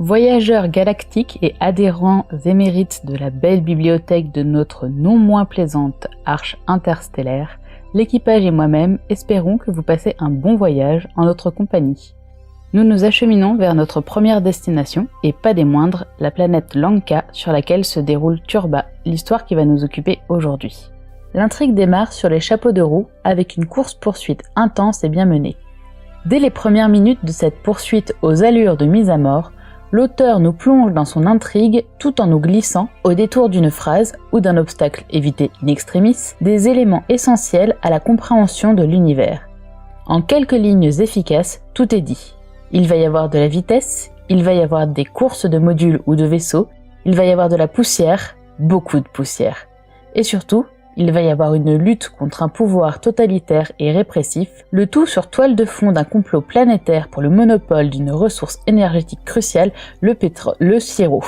Voyageurs galactiques et adhérents émérites de la belle bibliothèque de notre non moins plaisante arche interstellaire, l'équipage et moi-même espérons que vous passez un bon voyage en notre compagnie. Nous nous acheminons vers notre première destination, et pas des moindres, la planète Lanka sur laquelle se déroule Turba, l'histoire qui va nous occuper aujourd'hui. L'intrigue démarre sur les chapeaux de roue avec une course-poursuite intense et bien menée. Dès les premières minutes de cette poursuite aux allures de mise à mort, l'auteur nous plonge dans son intrigue tout en nous glissant, au détour d'une phrase ou d'un obstacle évité in extremis, des éléments essentiels à la compréhension de l'univers. En quelques lignes efficaces, tout est dit. Il va y avoir de la vitesse, il va y avoir des courses de modules ou de vaisseaux, il va y avoir de la poussière, beaucoup de poussière. Et surtout, il va y avoir une lutte contre un pouvoir totalitaire et répressif, le tout sur toile de fond d'un complot planétaire pour le monopole d'une ressource énergétique cruciale, le sirop.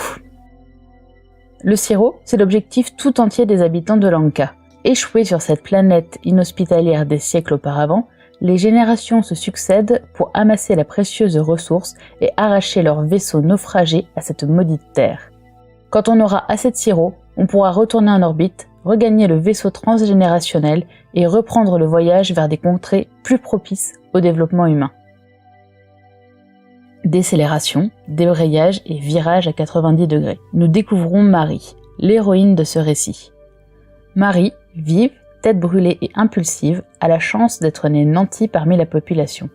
Le sirop, c'est l'objectif tout entier des habitants de Lanka. Échoués sur cette planète inhospitalière des siècles auparavant, les générations se succèdent pour amasser la précieuse ressource et arracher leurs vaisseaux naufragés à cette maudite terre. Quand on aura assez de sirop, on pourra retourner en orbite, regagner le vaisseau transgénérationnel et reprendre le voyage vers des contrées plus propices au développement humain. Décélération, débrayage et virage à 90 degrés. Nous découvrons Marie, l'héroïne de ce récit. Marie, vive, tête brûlée et impulsive, a la chance d'être née nantie parmi la population.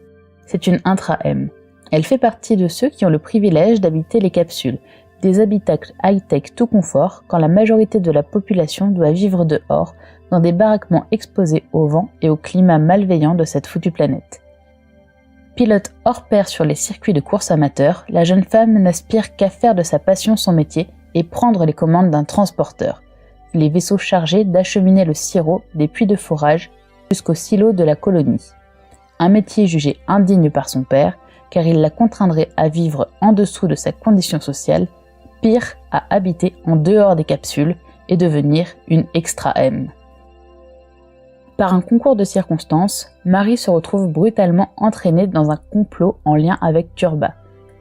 C'est une intra-M. Elle fait partie de ceux qui ont le privilège d'habiter les capsules, des habitacles high-tech tout confort quand la majorité de la population doit vivre dehors, dans des baraquements exposés au vent et au climat malveillant de cette foutue planète. Pilote hors pair sur les circuits de course amateurs, la jeune femme n'aspire qu'à faire de sa passion son métier et prendre les commandes d'un transporteur, les vaisseaux chargés d'acheminer le sirop des puits de forage jusqu'au silo de la colonie. Un métier jugé indigne par son père, car il la contraindrait à vivre en dessous de sa condition sociale, pire, à habiter en dehors des capsules et devenir une extra-M. Par un concours de circonstances, Marie se retrouve brutalement entraînée dans un complot en lien avec Turba,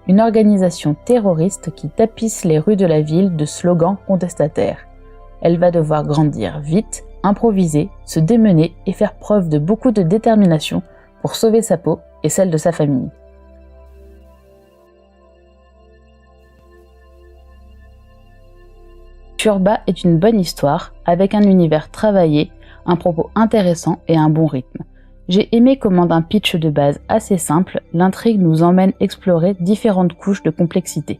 une organisation terroriste qui tapisse les rues de la ville de slogans contestataires. Elle va devoir grandir vite, improviser, se démener et faire preuve de beaucoup de détermination pour sauver sa peau et celle de sa famille. Turba est une bonne histoire, avec un univers travaillé, un propos intéressant et un bon rythme. J'ai aimé comment d'un pitch de base assez simple, l'intrigue nous emmène explorer différentes couches de complexité.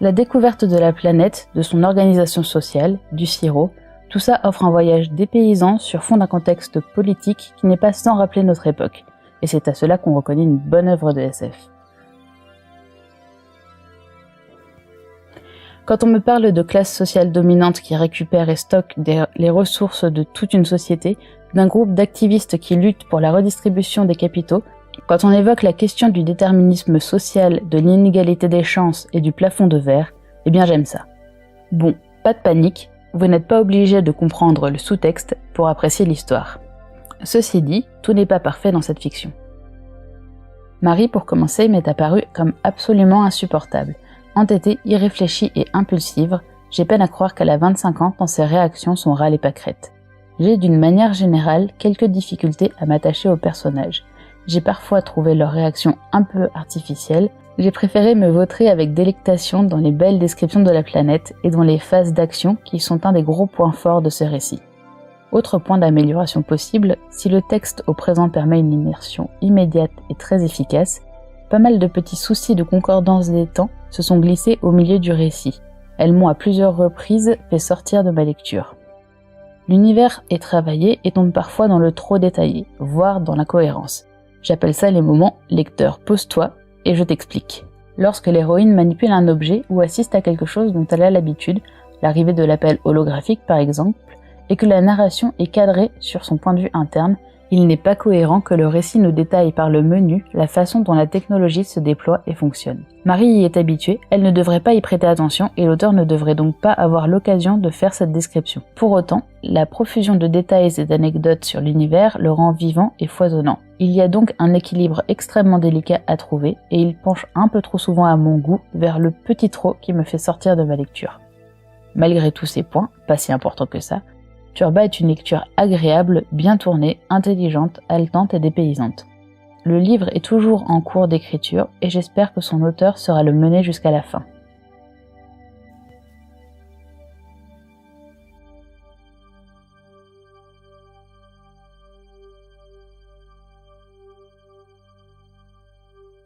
La découverte de la planète, de son organisation sociale, du sirop, tout ça offre un voyage dépaysant sur fond d'un contexte politique qui n'est pas sans rappeler notre époque, et c'est à cela qu'on reconnaît une bonne œuvre de SF. Quand on me parle de classe sociale dominante qui récupère et stocke les ressources de toute une société, d'un groupe d'activistes qui luttent pour la redistribution des capitaux, quand on évoque la question du déterminisme social, de l'inégalité des chances et du plafond de verre, eh bien j'aime ça. Bon, pas de panique, vous n'êtes pas obligé de comprendre le sous-texte pour apprécier l'histoire. Ceci dit, tout n'est pas parfait dans cette fiction. Marie, pour commencer, m'est apparue comme absolument insupportable. Entêtée, irréfléchie et impulsive, j'ai peine à croire qu'elle a 25 ans tant ses réactions sont râles et pâquerettes. J'ai d'une manière générale quelques difficultés à m'attacher aux personnages. J'ai parfois trouvé leurs réactions un peu artificielles, j'ai préféré me vautrer avec délectation dans les belles descriptions de la planète et dans les phases d'action qui sont un des gros points forts de ce récit. Autre point d'amélioration possible, si le texte au présent permet une immersion immédiate et très efficace, pas mal de petits soucis de concordance des temps se sont glissés au milieu du récit. Elles m'ont à plusieurs reprises fait sortir de ma lecture. L'univers est travaillé et tombe parfois dans le trop détaillé, voire dans l'incohérence. J'appelle ça les moments « lecteur, pose-toi et je t'explique ». Lorsque l'héroïne manipule un objet ou assiste à quelque chose dont elle a l'habitude, l'arrivée de l'appel holographique par exemple, et que la narration est cadrée sur son point de vue interne, Il n'est pas cohérent que le récit nous détaille par le menu la façon dont la technologie se déploie et fonctionne. Marie y est habituée, elle ne devrait pas y prêter attention et l'auteur ne devrait donc pas avoir l'occasion de faire cette description. Pour autant, la profusion de détails et d'anecdotes sur l'univers le rend vivant et foisonnant. Il y a donc un équilibre extrêmement délicat à trouver et il penche un peu trop souvent à mon goût vers le petit trop qui me fait sortir de ma lecture. Malgré tous ces points, pas si importants que ça, Turba est une lecture agréable, bien tournée, intelligente, haletante et dépaysante. Le livre est toujours en cours d'écriture et j'espère que son auteur saura le mener jusqu'à la fin.